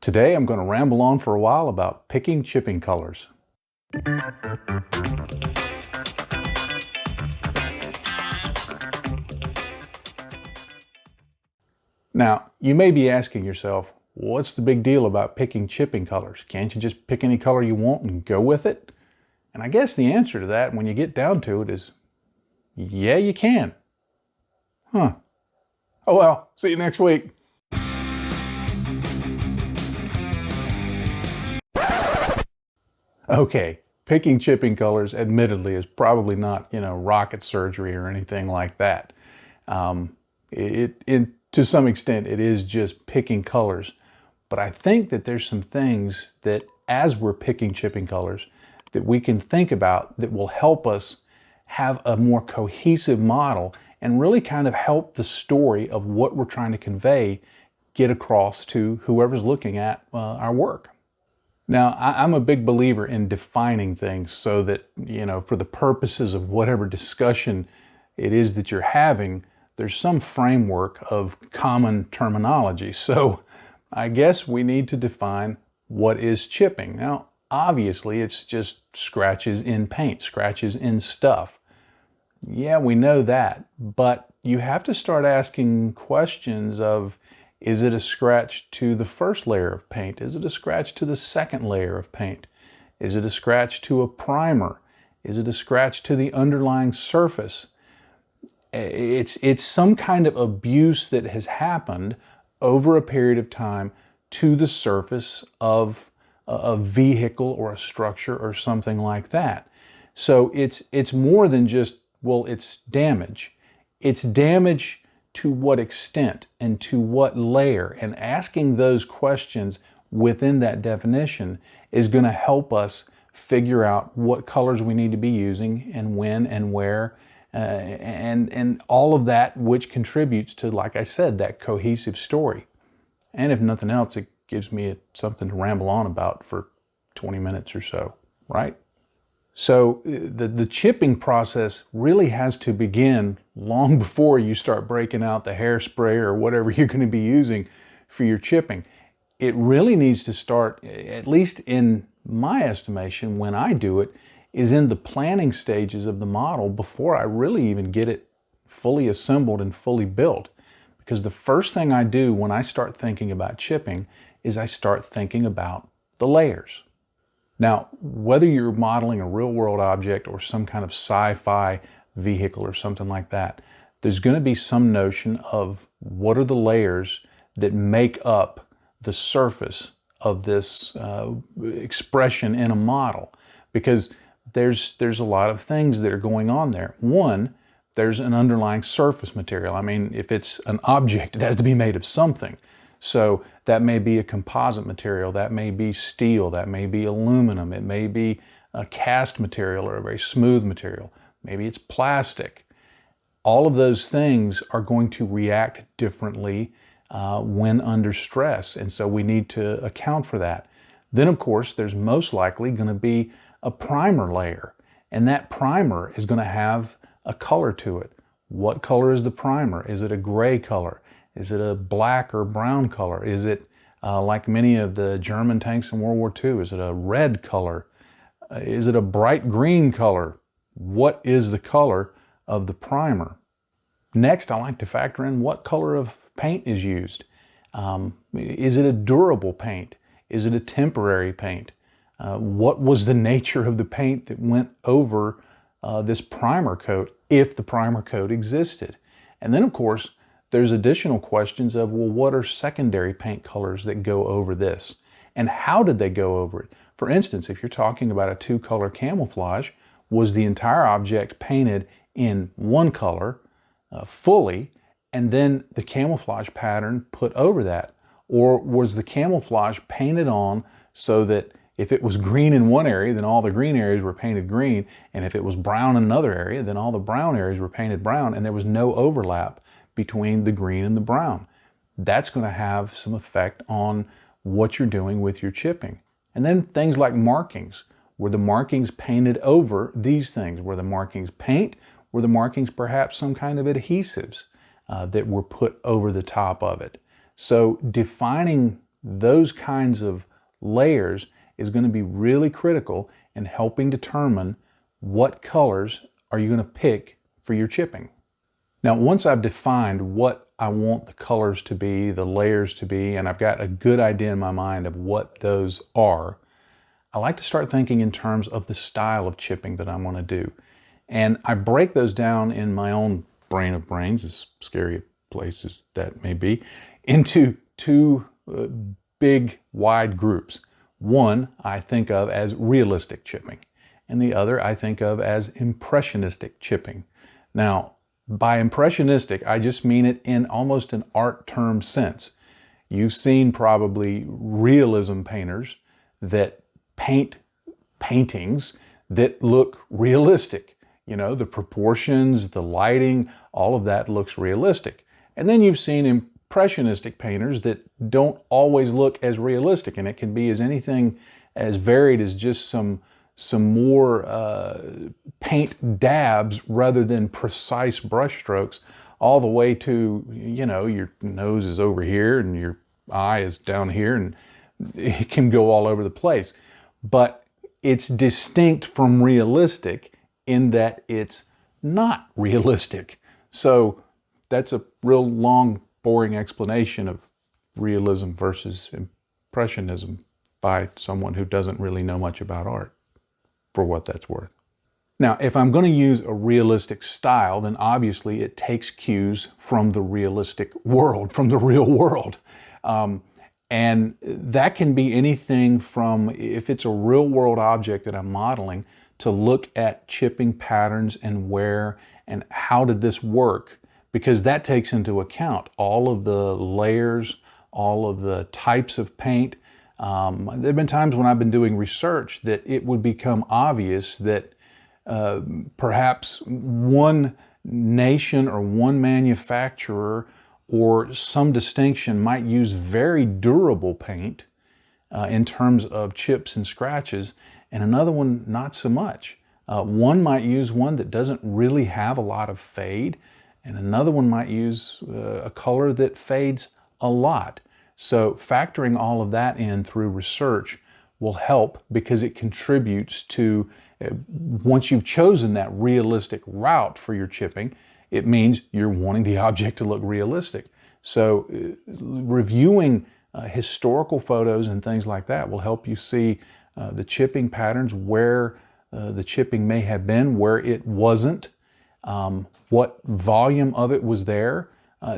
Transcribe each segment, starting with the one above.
Today I'm going to ramble on for a while about picking chipping colors. Now, you may be asking yourself, what's the big deal about picking chipping colors? Can't you just pick any color you want and go with it? And I guess the answer to that, when you get down to it, is yeah, you can. Oh well, see you next week. Okay, picking chipping colors, admittedly, is probably not, rocket surgery or anything like that. To some extent, it is just picking colors. But I think that there's some things that, as we're picking chipping colors, that we can think about that will help us have a more cohesive model and really kind of help the story of what we're trying to convey get across to whoever's looking at our work. Now, I'm a big believer in defining things so that, for the purposes of whatever discussion it is that you're having, there's some framework of common terminology. So I guess we need to define what is chipping. Now, obviously, it's just scratches in paint, scratches in stuff. Yeah, we know that, but you have to start asking questions of, is it a scratch to the first layer of paint? Is it a scratch to the second layer of paint? Is it a scratch to a primer? Is it a scratch to the underlying surface? It's some kind of abuse that has happened over a period of time to the surface of a vehicle or a structure or something like that. So it's more than just, well, it's damage. It's damage to what extent and to what layer, and asking those questions within that definition is going to help us figure out what colors we need to be using and when and where, and all of that, which contributes to, like I said, that cohesive story. And if nothing else, it gives me something to ramble on about for 20 minutes or so, right? So the chipping process really has to begin long before you start breaking out the hairspray or whatever you're going to be using for your chipping. It really needs to start, at least in my estimation, when I do it, is in the planning stages of the model before I really even get it fully assembled and fully built. Because the first thing I do when I start thinking about chipping is I start thinking about the layers. Now, whether you're modeling a real-world object or some kind of sci-fi vehicle or something like that, there's going to be some notion of what are the layers that make up the surface of this expression in a model. Because there's a lot of things that are going on there. One, there's an underlying surface material. I mean, if it's an object, it has to be made of something. So that may be a composite material, that may be steel, that may be aluminum, it may be a cast material or a very smooth material. Maybe it's plastic. All of those things are going to react differently when under stress, and so we need to account for that. Then, of course, there's most likely going to be a primer layer, and that primer is going to have a color to it. What color is the primer? Is it a gray color? Is it a black or brown color? Is it like many of the German tanks in World War II? Is it a red color? Is it a bright green color? What is the color of the primer? Next, I like to factor in what color of paint is used. Is it a durable paint? Is it a temporary paint? What was the nature of the paint that went over this primer coat, if the primer coat existed? And then, of course, there's additional questions of, well, what are secondary paint colors that go over this? And how did they go over it? For instance, if you're talking about a two-color camouflage, was the entire object painted in one color fully, and then the camouflage pattern put over that? Or was the camouflage painted on so that if it was green in one area, then all the green areas were painted green, and if it was brown in another area, then all the brown areas were painted brown, and there was no overlap between the green and the brown? That's going to have some effect on what you're doing with your chipping. And then things like markings. Were the markings painted over these things? Were the markings paint? Were the markings perhaps some kind of adhesives that were put over the top of it? So defining those kinds of layers is going to be really critical in helping determine what colors are you going to pick for your chipping. Now, once I've defined what I want the colors to be, the layers to be, and I've got a good idea in my mind of what those are, I like to start thinking in terms of the style of chipping that I'm going to do. And I break those down in my own brain of brains, as scary a place as that may be, into two big, wide groups. One I think of as realistic chipping, and the other I think of as impressionistic chipping. Now, by impressionistic, I just mean it in almost an art term sense. You've seen probably realism painters that paint paintings that look realistic. You know, the proportions, the lighting, all of that looks realistic. And then you've seen impressionistic painters that don't always look as realistic, and it can be as anything as varied as just some more paint dabs rather than precise brush strokes, all the way to, you know, your nose is over here and your eye is down here, and it can go all over the place. But it's distinct from realistic in that it's not realistic. So that's a real long, boring explanation of realism versus impressionism by someone who doesn't really know much about art, for what that's worth. Now, if I'm going to use a realistic style, then obviously it takes cues from the realistic world, from the real world. And that can be anything from, if it's a real world object that I'm modeling, to look at chipping patterns and wear and how did this work, because that takes into account all of the layers, all of the types of paint. There have been times when I've been doing research that it would become obvious that perhaps one nation or one manufacturer or some distinction might use very durable paint in terms of chips and scratches, and another one not so much. One might use one that doesn't really have a lot of fade, and another one might use a color that fades a lot. So factoring all of that in through research will help, because it contributes to, once you've chosen that realistic route for your chipping, it means you're wanting the object to look realistic. So reviewing historical photos and things like that will help you see the chipping patterns, where the chipping may have been, where it wasn't, what volume of it was there.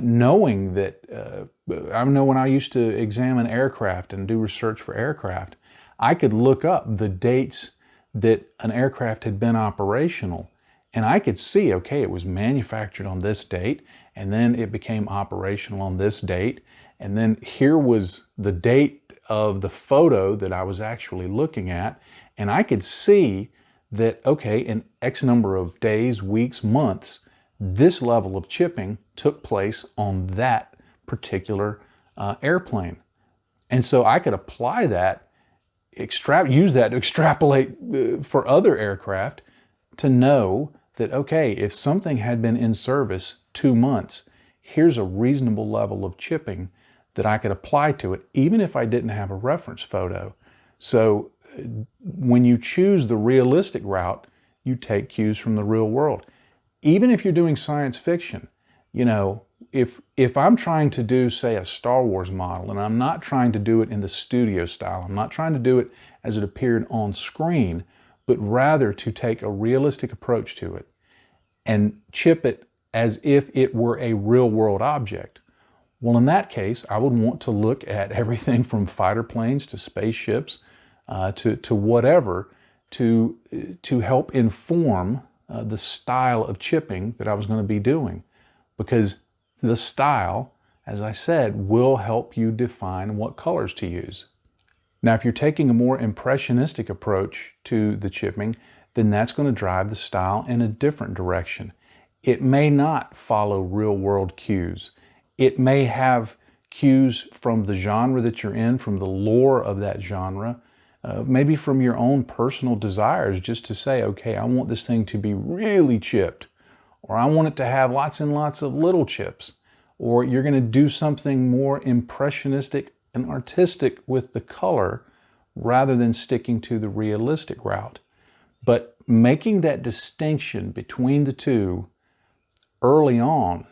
Knowing that, I know when I used to examine aircraft and do research for aircraft, I could look up the dates that an aircraft had been operational, and I could see, okay, it was manufactured on this date, and then it became operational on this date, and then here was the date of the photo that I was actually looking at, and I could see that, okay, in X number of days, weeks, months, this level of chipping took place on that particular airplane. And so I could apply that, use that to extrapolate for other aircraft to know that, okay, if something had been in service 2 months, here's a reasonable level of chipping that I could apply to it, even if I didn't have a reference photo. So when you choose the realistic route, you take cues from the real world. Even if you're doing science fiction, you know, if I'm trying to do, say, a Star Wars model, and I'm not trying to do it in the studio style, I'm not trying to do it as it appeared on screen, but rather to take a realistic approach to it and chip it as if it were a real world object. Well, in that case, I would want to look at everything from fighter planes to spaceships to whatever to help inform the style of chipping that I was going to be doing. Because the style, as I said, will help you define what colors to use. Now, if you're taking a more impressionistic approach to the chipping, then that's going to drive the style in a different direction. It may not follow real-world cues. It may have cues from the genre that you're in, from the lore of that genre, maybe from your own personal desires, just to say, okay, I want this thing to be really chipped, or I want it to have lots and lots of little chips, or you're going to do something more impressionistic and artistic with the color rather than sticking to the realistic route. But making that distinction between the two early on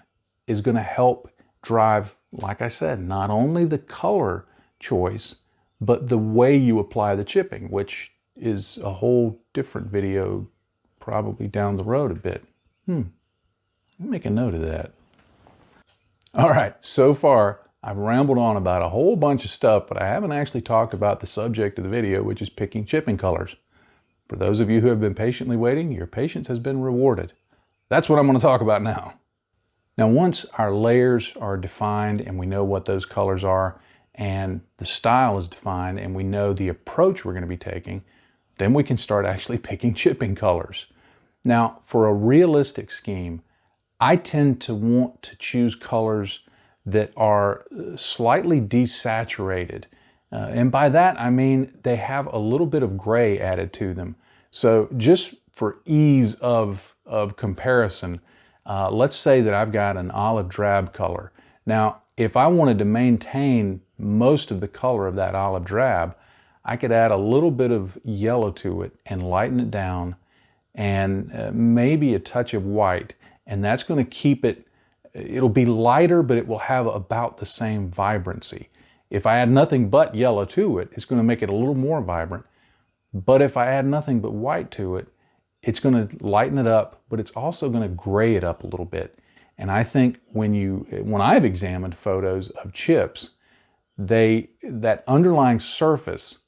is going to help drive, like I said, not only the color choice, but the way you apply the chipping, which is a whole different video probably down the road a bit. I'll make a note of that. All right, so far I've rambled on about a whole bunch of stuff, but I haven't actually talked about the subject of the video, which is picking chipping colors. For those of you who have been patiently waiting, your patience has been rewarded. That's what I'm going to talk about now. Now, once our layers are defined and we know what those colors are, and the style is defined and we know the approach we're going to be taking, then we can start actually picking chipping colors. Now, for a realistic scheme, I tend to want to choose colors that are slightly desaturated. And by that, I mean they have a little bit of gray added to them. So just for ease of comparison, let's say that I've got an olive drab color. Now, if I wanted to maintain most of the color of that olive drab, I could add a little bit of yellow to it and lighten it down, and maybe a touch of white. And that's going to keep it, it'll be lighter, but it will have about the same vibrancy. If I add nothing but yellow to it, it's going to make it a little more vibrant. But if I add nothing but white to it, it's going to lighten it up, but it's also going to gray it up a little bit. And I think when I've examined photos of chips, that underlying surface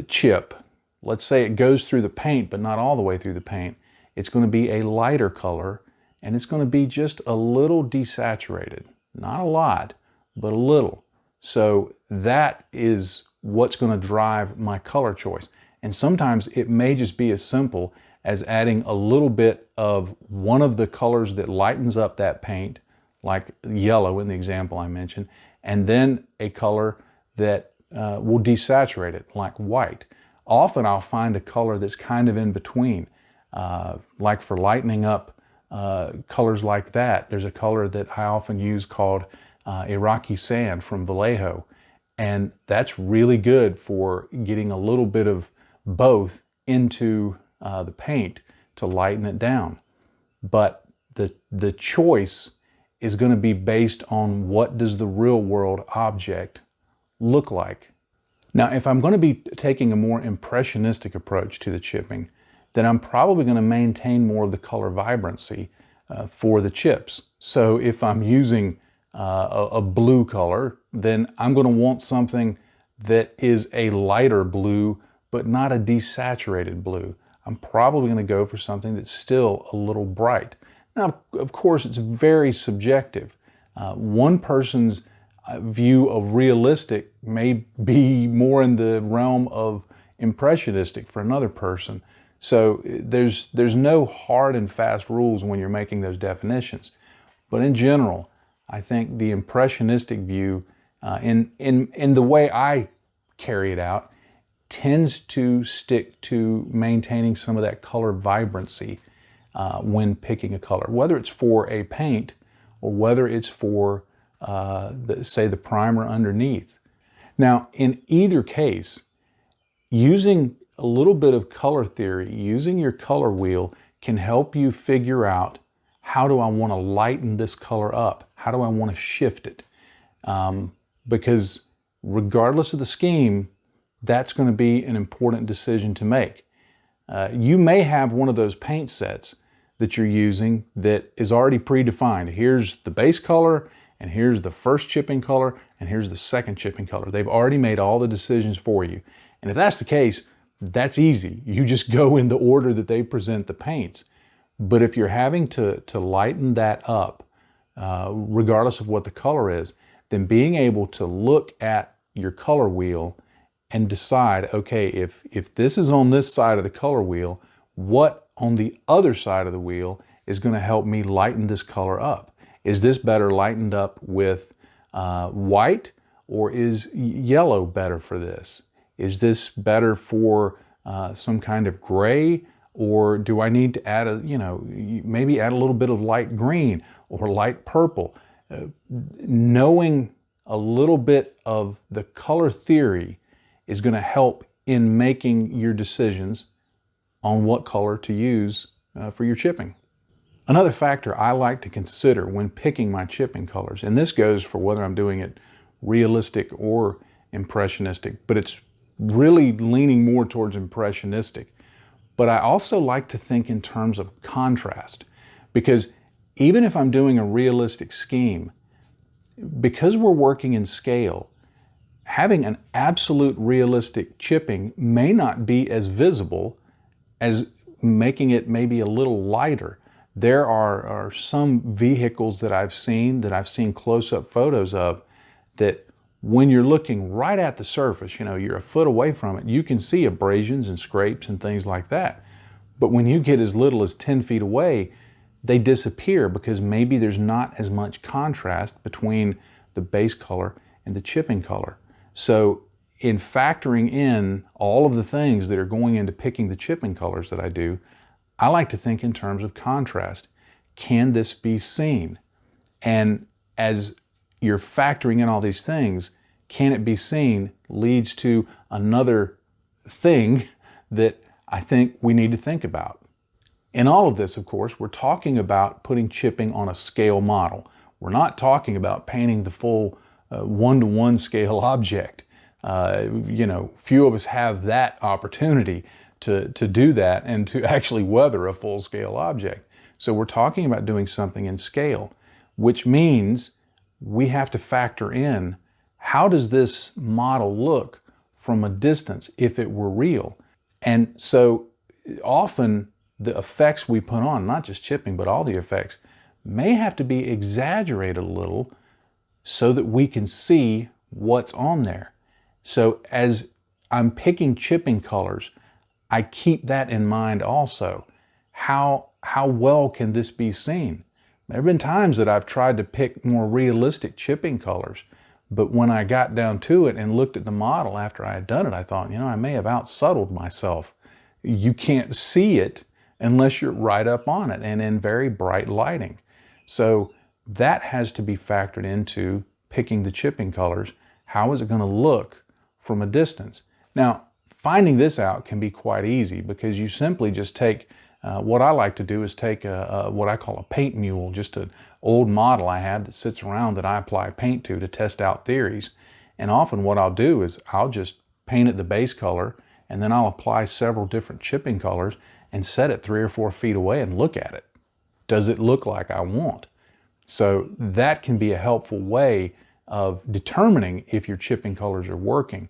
chip, let's say it goes through the paint, but not all the way through the paint, it's going to be a lighter color, and it's going to be just a little desaturated. Not a lot, but a little. So that is what's going to drive my color choice. And sometimes it may just be as simple as adding a little bit of one of the colors that lightens up that paint, like yellow in the example I mentioned, and then a color that will desaturate it, like white. Often I'll find a color that's kind of in between. Like for lightening up colors like that, there's a color that I often use called Iraqi sand from Vallejo. And that's really good for getting a little bit of both into the paint to lighten it down. But the choice is going to be based on what does the real world object look like. Now, if I'm going to be taking a more impressionistic approach to the chipping, then I'm probably going to maintain more of the color vibrancy for the chips. So if I'm using a blue color, then I'm going to want something that is a lighter blue, but not a desaturated blue. I'm probably going to go for something that's still a little bright. Now, of course, it's very subjective. One person's view of realistic may be more in the realm of impressionistic for another person. So there's no hard and fast rules when you're making those definitions. But in general, I think the impressionistic view, in the way I carry it out, tends to stick to maintaining some of that color vibrancy when picking a color, whether it's for a paint or whether it's for, say, the primer underneath. Now, in either case, using a little bit of color theory, using your color wheel can help you figure out, how do I want to lighten this color up? How do I want to shift it? Because regardless of the scheme, that's going to be an important decision to make. You may have one of those paint sets that you're using that is already predefined. Here's the base color, and here's the first chipping color, and here's the second chipping color. They've already made all the decisions for you. And if that's the case, that's easy. You just go in the order that they present the paints. But if you're having to lighten that up, regardless of what the color is, then being able to look at your color wheel and decide, okay, if this is on this side of the color wheel, what on the other side of the wheel is going to help me lighten this color up? Is this better lightened up with white, or is yellow better for this? Is this better for some kind of gray, or do I need to add maybe add a little bit of light green or light purple? Knowing a little bit of the color theory is going to help in making your decisions on what color to use for your chipping. Another factor I like to consider when picking my chipping colors, and this goes for whether I'm doing it realistic or impressionistic, but it's really leaning more towards impressionistic. But I also like to think in terms of contrast, because even if I'm doing a realistic scheme, because we're working in scale, having an absolute realistic chipping may not be as visible as making it maybe a little lighter. There are some vehicles that I've seen close-up photos of, that when you're looking right at the surface, you're a foot away from it, you can see abrasions and scrapes and things like that. But when you get as little as 10 feet away, they disappear because maybe there's not as much contrast between the base color and the chipping color. So in factoring in all of the things that are going into picking the chipping colors that I do, I like to think in terms of contrast. Can this be seen? And as you're factoring in all these things, can it be seen leads to another thing that I think we need to think about. In all of this, of course, we're talking about putting chipping on a scale model. We're not talking about painting the full one-to-one scale object. Few of us have that opportunity to do that and to actually weather a full-scale object. So we're talking about doing something in scale, which means we have to factor in, how does this model look from a distance if it were real? And so often the effects we put on, not just chipping, but all the effects, may have to be exaggerated a little so that we can see what's on there. So as I'm picking chipping colors, I keep that in mind also. How well can this be seen? There have been times that I've tried to pick more realistic chipping colors, but when I got down to it and looked at the model after I had done it, I thought, I may have outsubtled myself. You can't see it unless you're right up on it and in very bright lighting. So that has to be factored into picking the chipping colors. How is it going to look from a distance? Now, finding this out can be quite easy because you simply just take, what I like to do is take what I call a paint mule, just an old model I have that sits around that I apply paint to test out theories. And often what I'll do is I'll just paint it the base color, and then I'll apply several different chipping colors and set it 3 or 4 feet away and look at it. Does it look like I want? So that can be a helpful way of determining if your chipping colors are working.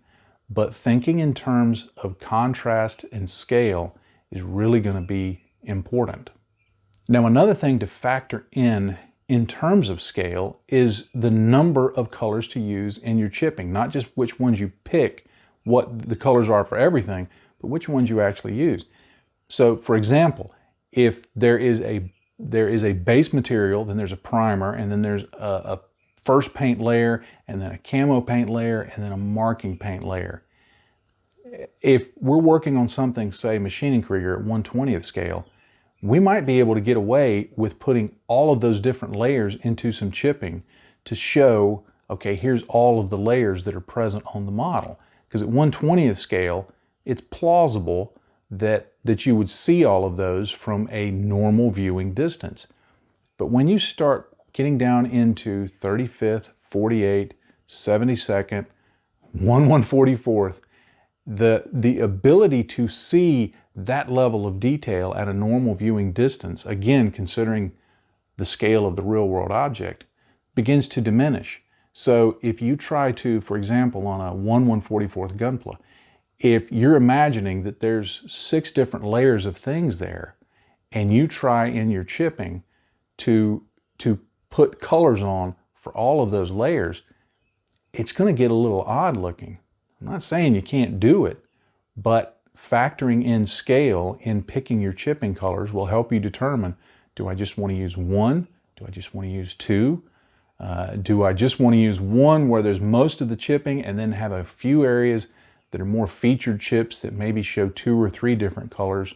But thinking in terms of contrast and scale is really going to be important. Now, another thing to factor in terms of scale is the number of colors to use in your chipping, not just which ones you pick, what the colors are for everything, but which ones you actually use. So for example, if there is a base material, then there's a primer, and then there's a first paint layer, and then a camo paint layer, and then a marking paint layer. If we're working on something, say machining Krieger at 1/20th scale, we might be able to get away with putting all of those different layers into some chipping to show, okay, here's all of the layers that are present on the model. Because at 1/20th scale, it's plausible that you would see all of those from a normal viewing distance. But when you start getting down into 35th, 48th, 72nd, 1/144th, the ability to see that level of detail at a normal viewing distance, again, considering the scale of the real world object, begins to diminish. So if you try to, for example, on a 1/144th gunpla, if you're imagining that there's 6 different layers of things there, and you try in your chipping to put colors on for all of those layers, it's going to get a little odd looking. I'm not saying you can't do it, but factoring in scale in picking your chipping colors will help you determine, do I just want to use 1? Do I just want to use 2? Do I just want to use one where there's most of the chipping and then have a few areas that are more featured chips that maybe show 2 or 3 different colors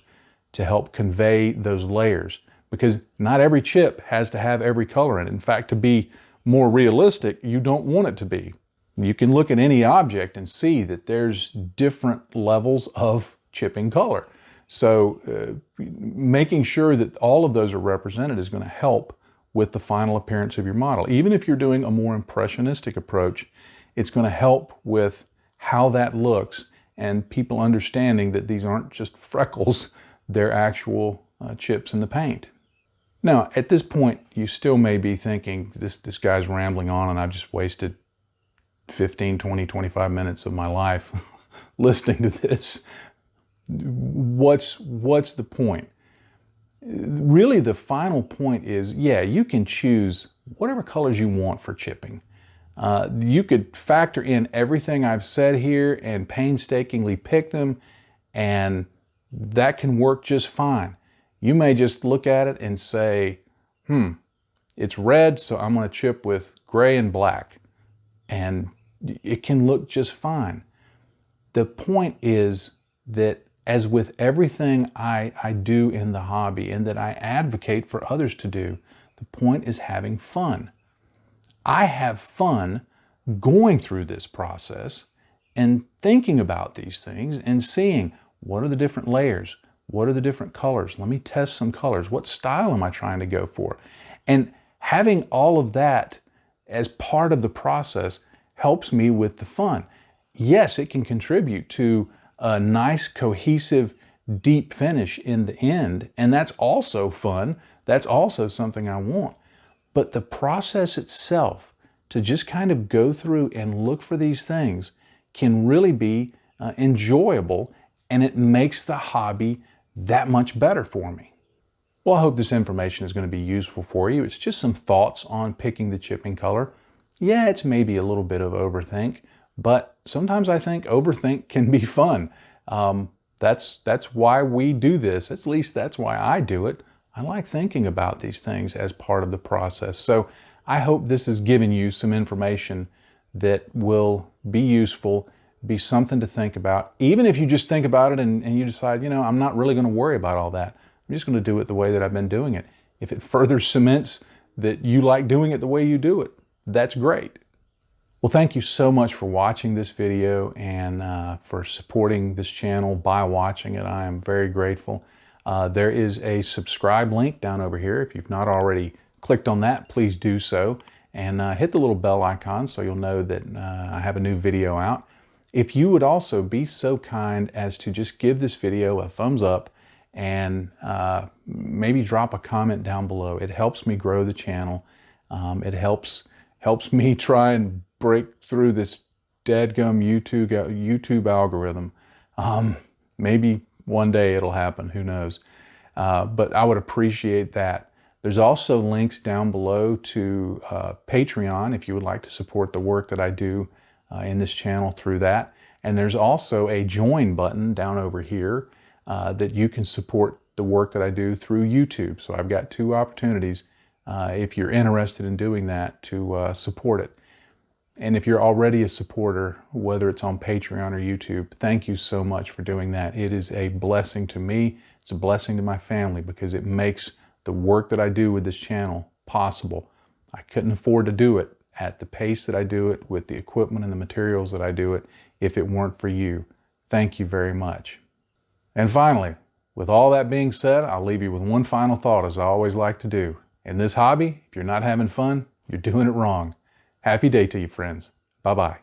to help convey those layers? Because not every chip has to have every color in it. In fact, to be more realistic, you don't want it to be. You can look at any object and see that there's different levels of chipping color. So making sure that all of those are represented is going to help with the final appearance of your model. Even if you're doing a more impressionistic approach, it's going to help with how that looks and people understanding that these aren't just freckles, they're actual chips in the paint. Now, at this point, you still may be thinking, this guy's rambling on and I've just wasted 15, 20, 25 minutes of my life listening to this. What's the point? Really, the final point is, yeah, you can choose whatever colors you want for chipping. You could factor in everything I've said here and painstakingly pick them, and that can work just fine. You may just look at it and say, it's red, so I'm going to chip with gray and black. And it can look just fine. The point is that, as with everything I do in the hobby and that I advocate for others to do, the point is having fun. I have fun going through this process and thinking about these things and seeing what are the different layers, what are the different colors. Let me test some colors. What style am I trying to go for? And having all of that as part of the process helps me with the fun. Yes, it can contribute to a nice, cohesive, deep finish in the end, and that's also fun. That's also something I want. But the process itself, to just kind of go through and look for these things, can really be enjoyable, and it makes the hobby that much better for me. Well, I hope this information is going to be useful for you. It's just some thoughts on picking the chipping color. Yeah, it's maybe a little bit of overthink, but sometimes I think overthink can be fun. That's why we do this. At least that's why I do it. I like thinking about these things as part of the process. So I hope this has given you some information that will be useful, be something to think about. Even if you just think about it and you decide, I'm not really going to worry about all that. I'm just going to do it the way that I've been doing it. If it further cements that you like doing it the way you do it, that's great. Well, thank you so much for watching this video and for supporting this channel by watching it. I am very grateful. There is a subscribe link down over here. If you've not already clicked on that, please do so. And hit the little bell icon so you'll know that I have a new video out. If you would also be so kind as to just give this video a thumbs up and maybe drop a comment down below. It helps me grow the channel. It helps me try and break through this dadgum YouTube algorithm. Maybe one day it'll happen, who knows. But I would appreciate that. There's also links down below to Patreon if you would like to support the work that I do in this channel through that. And there's also a join button down over here that you can support the work that I do through YouTube. So I've got two opportunities if you're interested in doing that to support it. And if you're already a supporter, whether it's on Patreon or YouTube, thank you so much for doing that. It is a blessing to me. It's a blessing to my family because it makes the work that I do with this channel possible. I couldn't afford to do it at the pace that I do it, with the equipment and the materials that I do it, if it weren't for you. Thank you very much. And finally, with all that being said, I'll leave you with one final thought, as I always like to do. In this hobby, if you're not having fun, you're doing it wrong. Happy day to you, friends. Bye-bye.